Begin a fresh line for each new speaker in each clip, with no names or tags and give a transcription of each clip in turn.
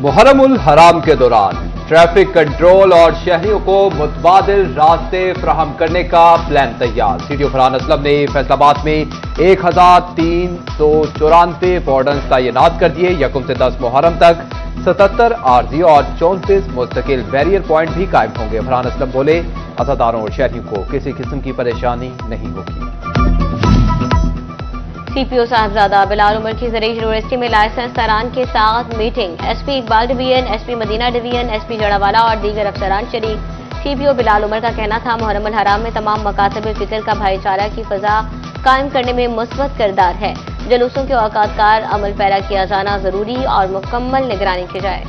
मुहर्रम उल हराम के दौरान ट्रैफिक कंट्रोल और शहरियों को मुतबादिल रास्ते फराहम करने का प्लान तैयार। सीडीओ फरहान असलम ने फैसलाबाद में 1394 वार्डन्स तैनात कर दिए। 1 से 10 मुहर्रम तक 77 आरजी और 34 मुस्तकिल बैरियर पॉइंट भी कायम होंगे। फरहान असलम बोले, अज़ादारों और शहरियों को किसी किस्म की परेशानी नहीं होगी।
सीपीओ साहबजादा बिलाल उमर की ज़रिए यूनिवर्सिटी में लाइसेंस सरान के साथ मीटिंग। SP Iqbal division, SP Madina division, SP Jaranwala और दीगर अफसरान शरीक। सीपीओ बिलाल उमर का कहना था, मुहर्रम उल हराम में तमाम मकातब फिक्र का भाईचारा की फजा कायम करने में मुस्बत किरदार है। जुलूसों के औकातकार अमल पैरा किया जाना जरूरी और मुकम्मल निगरानी की जाए।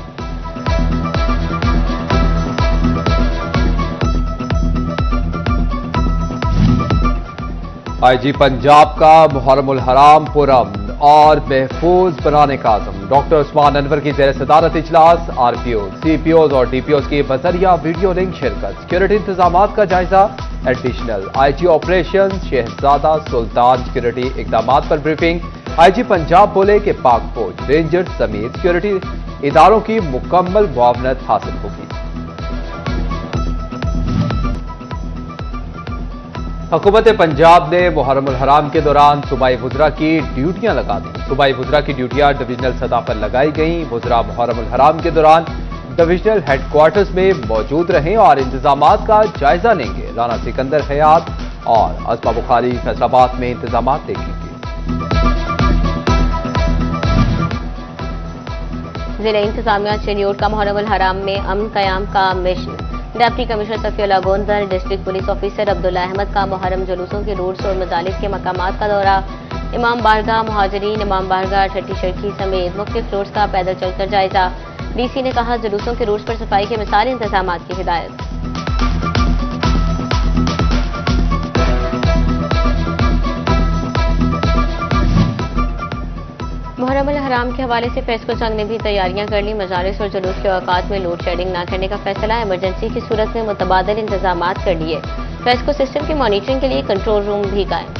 आईजी पंजाब का मुहर्रम उल हराम पुरअमन और महफूज बनाने का आज़म। डॉक्टर उस्मान अनवर की ज़ेर सदारत इजलास। आरपीओ, सीपीओज और डीपीओज की बजरिया वीडियो लिंक शिरकत। सिक्योरिटी इंतजाम का जायजा। एडिशनल आईजी ऑपरेशन शहजादा सुल्तान सिक्योरिटी इकदाम पर ब्रीफिंग। आईजी पंजाब बोले कि पाक फौज, रेंजर्स समेत सिक्योरिटी इदारों की मुकम्मल मुआवनत हासिल होगी। हुकूमत पंजाब ने मुहर्रम उल हराम के दौरान सूबाई वुज़रा की ड्यूटियां लगा दी। सूबाई वुज़रा की ड्यूटियां डिविजनल सतह पर लगाई गईं। वुज़रा मुहर्रम उल हराम के दौरान डिविजनल हेडक्वार्टर्स में मौजूद रहें और इंतजामात का जायजा लेंगे। राना सिकंदर हयात और अस्मा बुखारी फैसलाबाद में इंतजामात देखेंगे।
जिला इंतजामिया शेन्योर का मुहर्रम उल हराम में अमन कयाम का मिशन। Deputy commissioner Safiullah Gonjar, district police officer Abdullah Ahmad का मुहर्रम जुलूसों के रूट्स और मजालिस के मकामात का दौरा। इमाम बारगाह, मुहाजिरीन इमाम बारगाह, ठट्टी शर्खी समेत मुख्तलिफ रोड्स का पैदल चलकर जायजा। डीसी ने कहा, जुलूसों के रूट्स पर सफाई के मिसाली इंतजामात की हिदायत। मुहर्रम उल हराम के हवाले से फेस्को जंग ने भी तैयारियां कर ली। मजालिस और जुलूस के औकात में लोड शेडिंग न करने का फैसला। इमरजेंसी की सूरत में मुतबादिल इंतजामात कर लिए। फेस्को सिस्टम की मॉनिटरिंग के लिए कंट्रोल रूम भी कायम।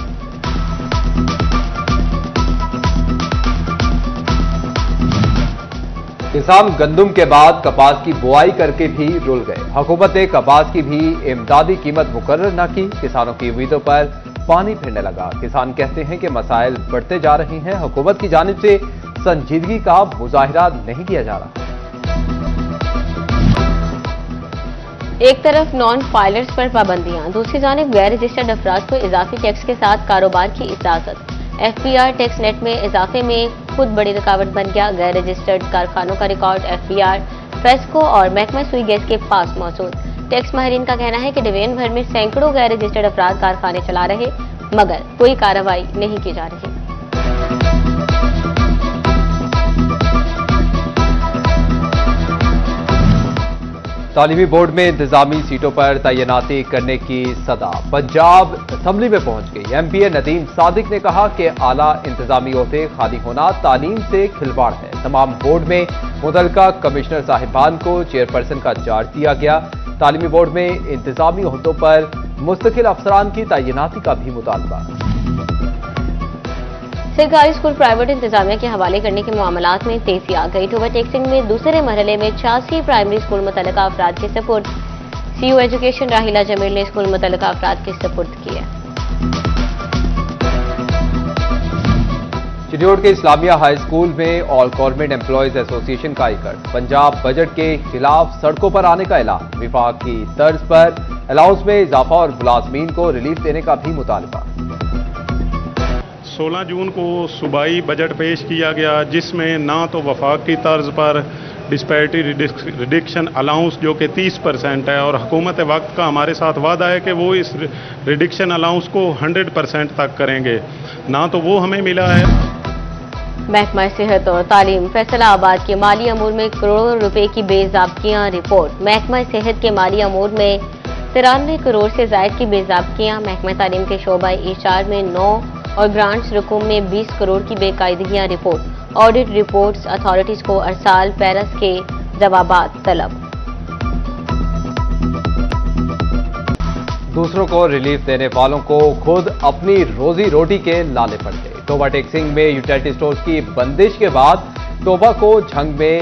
किसान गंदुम के बाद कपास की बुआई करके भी रुल गए। हुकूमत ने कपास की भी इमदादी कीमत मुकर्रर न की। किसानों की उम्मीदों पर पानी फिरने लगा। किसान कहते हैं कि मसाइल बढ़ते जा रहे हैं। हुकूमत की जानिब से संजीदगी का मुजाहिरा नहीं किया जा रहा।
एक तरफ नॉन फाइलर्स पर पाबंदियां, दूसरी जानिब गैर रजिस्टर्ड अफराद को इजाफी टैक्स के साथ कारोबार की इजाजत। एफपीआर टैक्स नेट में इजाफे में खुद बड़ी रुकावट बन गया। गैर रजिस्टर्ड कारखानों का रिकॉर्ड एफपीआर, फेस्को और महकमा सुई गैस के पास मौजूद। टैक्स माहिरीन का कहना है कि डिवीजन भर में सैकड़ों गैर रजिस्टर्ड अफराद कारखाने चला रहे, मगर कोई कार्रवाई नहीं की जा रही।
तालीमी बोर्ड में इंतजामी सीटों पर तैनाती करने की सदा पंजाब असम्बली में पहुंच गई। एमपीए नदीम सादिक ने कहा कि आला इंतजामी ओहदे खाली होना तालीम से खिलवाड़ है। तमाम बोर्ड में मुतल्लिका कमिश्नर साहिबान को चेयरपर्सन का चार्ज दिया गया। तालीमी बोर्ड में इंतजामी ओहदों पर मुस्तकिल अफसरान की तैनाती का भी मुतालबा।
सरकारी स्कूल प्राइवेट इंतजामिया के हवाले करने के मामलात में तेजी आ गई। ओवरटेक्सिंग में दूसरे मरहले में 86 प्राइमरी स्कूल मुतल्लिका अफराद के सपुर्द। सीईओ एजुकेशन राहिला जमील ने स्कूल मुतल्लिका अफराद के सपुर्द किया।
चिन्योट के इस्लामिया हाई स्कूल में ऑल गवर्नमेंट एम्प्लॉयज एसोसिएशन का इकट्ठ। पंजाब बजट के खिलाफ सड़कों पर आने का ऐलान। विफाक की तर्ज पर अलाउंस में इजाफा और मुलाजमीन को रिलीफ देने का भी मुतालबा।
16 जून को सूबाई बजट पेश किया गया, जिसमें ना तो वफाक की तर्ज पर डिस्पैरिटी रिडक्शन अलाउंस जो कि 30% है, और हुकूमत वक्त का हमारे साथ वादा है कि वो इस रिडक्शन अलाउंस को 100% तक करेंगे, ना तो वो हमें मिला है।
महकमा सेहत और तालीम फैसलाबाद के माली अमूर में करोड़ों रुपए की बेज़ाब्तियां रिपोर्ट। महकमा सेहत के माली अमूर में 93 करोड़ से जायद की बेज़ाब्तियां। महकमा तालीम के शोबा ईचार में 9 और ग्रांट्स रकूम में 20 करोड़ की बेकायदगियां रिपोर्ट। ऑडिट रिपोर्ट्स अथॉरिटीज को अरसाल पैरस के जवाबात तलब।
दूसरों को रिलीफ देने वालों को खुद अपनी रोजी रोटी के लाले पड़ते। ओवरटेक्सिंग में यूटिलिटी स्टोर्स की बंदिश के बाद तोबा को झंग में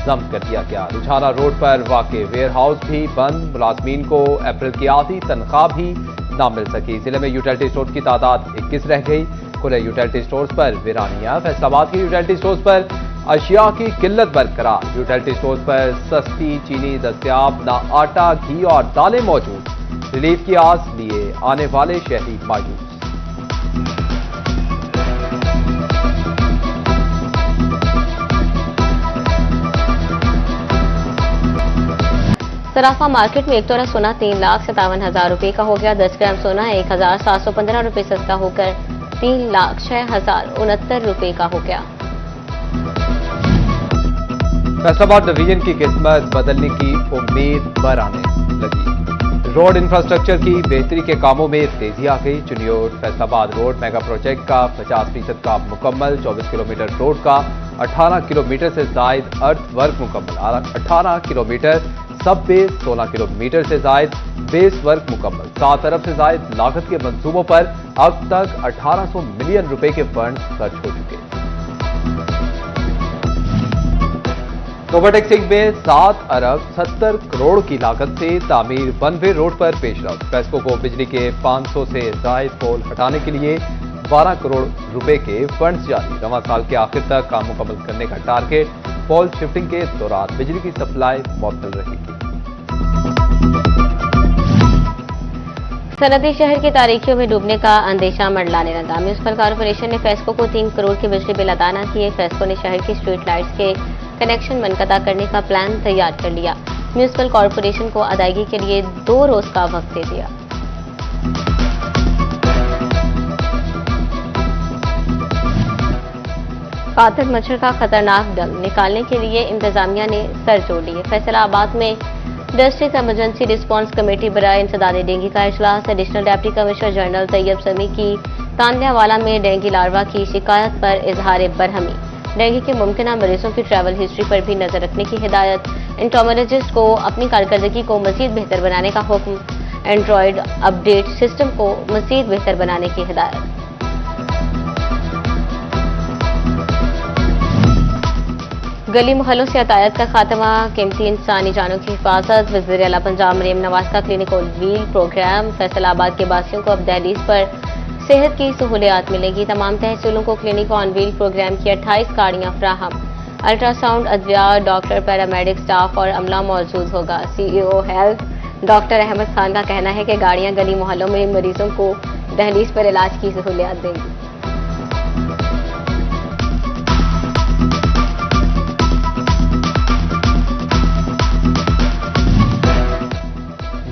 जब्त कर दिया गया। लुधियाना रोड पर वाकई वेयर हाउस भी बंद, मुलाजमीन को अप्रैल की आधी तनख्वाह भी न मिल सकी। जिले में यूटिलिटी स्टोर की तादाद 21 रह गई। खुले यूटिलिटी स्टोर्स पर वीरानिया। फैसलाबाद के यूटिलिटी स्टोर्स पर अशिया की किल्लत बरकरार। यूटिलिटी स्टोर्स पर सस्ती चीनी दस्तयाब, न आटा, घी और दालें मौजूद। रिलीफ की आस लिए आने वाले शहरी मायूस।
सराफा मार्केट में एक तोला सोना 3,57,000 रुपए का हो गया। 10 ग्राम सोना 1,715 रुपए सस्ता होकर 3,06,069 रुपए का हो गया।
फैसलाबाद डिवीजन की किस्मत बदलने की उम्मीद बराने लगी। रोड इंफ्रास्ट्रक्चर की बेहतरी के कामों में तेजी आ गई। चुनियोट फैसलाबाद रोड मेगा प्रोजेक्ट का 50% काम मुकम्मल। 24 किलोमीटर रोड का 18 किलोमीटर से जायद अर्थ वर्क मुकम्मल। 18 किलोमीटर सब बेस, 16 किलोमीटर से जायद बेस वर्क मुकम्मल। 7 अरब से जायद लागत के मंसूबों पर अब तक 1800 मिलियन रुपए के फंड खर्च हो चुके। ओवरटेक्सिंग में 7 अरब 70 करोड़ की लागत से तामीर बनवे रोड पर पेशरफ। फेस्को को बिजली के 500 से जायद पोल हटाने के लिए 12 करोड़ रुपए के फंड्स जारी। रवां साल के आखिर तक काम मुकम्मल करने का टारगेट। पोल शिफ्टिंग के दौरान बिजली की सप्लाई मुअत्तल रहेगी।
सनदी शहर की तारीखियों में डूबने का अंदेशा मंडलाने लगा। म्यूनिसिपल कॉर्पोरेशन ने फेस्को को 3 करोड़ के बिजली बिल अदा न किए। फेस्को ने शहर की स्ट्रीट लाइट्स के कनेक्शन मनकता करने का प्लान तैयार कर लिया। म्यूनिसिपल कॉर्पोरेशन को अदायगी के लिए 2 रोज का वक्त दे दिया। कातिल मच्छर का खतरनाक दल निकालने के लिए इंतजामिया ने सर जोड़ लिए। फैसलाबाद में डिस्ट्रिक्ट इमरजेंसी रिस्पांस कमेटी बराए इंसदाद डेंगू का इजलास। Additional deputy commissioner general Tayyab Sami की तांदियावाला में डेंगू लार्वा की शिकायत पर इजहार बरहमी। डेंगू के मुमकिन मरीजों की ट्रैवल हिस्ट्री पर भी नजर रखने की हिदायत। एंटोमोलॉजिस्ट को अपनी कारकर्दगी को मजीद बेहतर बनाने का हुक्म। एंड्रॉयड अपडेट सिस्टम को मजीद बेहतर बनाने की हिदायत। गली मोहल्लों से अतायत का खात्मा, कीमती इंसानी जानों की हिफाजत। वज़ीर आला पंजाब मरियम नवाज का clinic on wheel program. Faisalabad के बासियों को अब दहलीज पर सेहत की सहूलियात मिलेगी। तमाम तहसीलों को क्लिनिक ऑन व्हील प्रोग्राम की 28 गाड़ियां फ्राहम। अल्ट्रासाउंड, अद्विया, डॉक्टर, पैरामेडिक स्टाफ और अमला मौजूद होगा। CEO health doctor Ahmed Khan का कहना है कि गाड़ियां गली मोहल्लों में मरीजों को दहलीज पर इलाज की सहूलियात देंगी।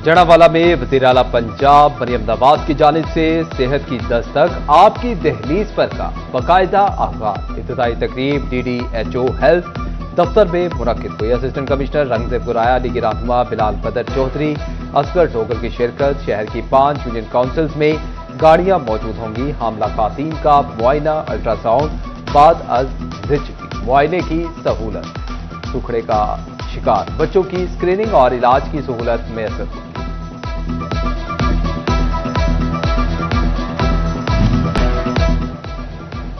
जड़ावाला में वज़ीर आला पंजाब मरियम नवाज की जानिब से सेहत की दस्तक आपकी दहलीज पर का बाकायदा आगाज। इब्तिदाई तकरीब DDHO हेल्थ दफ्तर में मुनक्किद हुई। असिस्टेंट कमिश्नर रंगजेब गुराया, लीगी रहनुमा बिलाल बदर चौधरी, असगर डोगर की शिरकत। शहर की 5 यूनियन काउंसिल्स में गाड़ियां मौजूद होंगी। हामला खातून का मुआयना, अल्ट्रासाउंड बाद अज रिज मुआयने की सहूलत। सुखड़े का शिकार बच्चों की स्क्रीनिंग और इलाज की सहूलत मैसर होगी।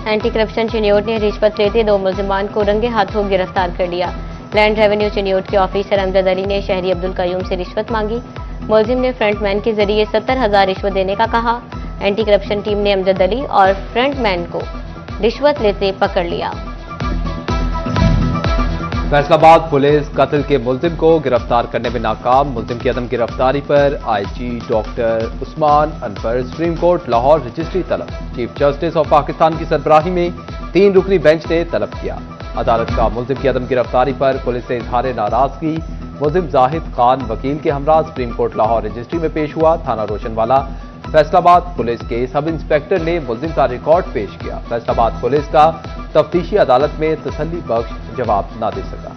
एंटी करप्शन चिन्योट ने रिश्वत लेते 2 मुलजिमान को रंगे हाथों गिरफ्तार कर लिया। लैंड रेवेन्यू चिन्योट के ऑफिसर अमजद अली ने शहरी अब्दुल कयूम से रिश्वत मांगी। मुलजिम ने फ्रंटमैन के जरिए 70,000 रिश्वत देने का कहा। एंटी करप्शन टीम ने अमजद अली और फ्रंटमैन को रिश्वत लेते पकड़ लिया।
फैसलाबाद पुलिस कत्ल के मुलजिम को गिरफ्तार करने में नाकाम। मुलजिम की अदम गिरफ्तारी पर IG doctor Usman Anwar supreme court Lahore registry तलब। चीफ जस्टिस ऑफ पाकिस्तान की सरबराही में 3 रुकनी बेंच ने तलब किया। अदालत का मुलजिम की अदम गिरफ्तारी पर पुलिस से इजहार नाराजगी। मुलजिम जाहिद खान वकील के हमरा सुप्रीम कोर्ट लाहौर रजिस्ट्री में पेश हुआ। थाना रोशनवाला फैसलाबाद पुलिस के सब इंस्पेक्टर ने मुलजिम का रिकॉर्ड पेश किया। फैसलाबाद पुलिस का तफ्तीशी अदालत में तसल्ली बख्श जवाब न दे सका।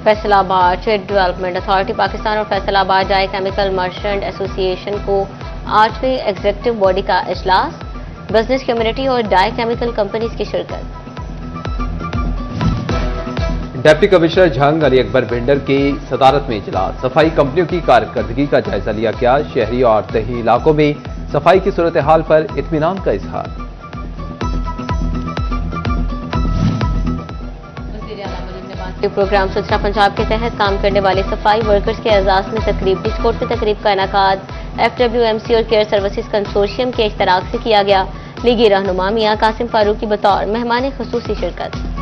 Faisalabad trade development authority Pakistan और Faisalabad dye chemical merchant association को 8वें एग्जीक्यूटिव बॉडी का इजलास। बिजनेस कम्युनिटी और डाई केमिकल कंपनीज की शिरकत।
डिप्टी कमिश्नर झंग अली अकबर भिंडर की सदारत में इजलास, सफाई कंपनियों की कारकर्दगी का जायजा लिया गया। शहरी और देही इलाकों में सफाई की सूरत हाल पर इत्मीनान का इजहार।
प्रोग्राम स्वच्छता पंजाब के तहत काम करने वाले सफाई वर्कर्स के एजाज में तकरीब, डिस्कोर्ट में तकरीब का इनेकाद FWMC और केयर सर्विसेज कंसोर्शियम के इश्तराक से किया गया। लीगी रहनुमा मियां कासिम फारूकी बतौर मेहमान खुसूसी शिरकत।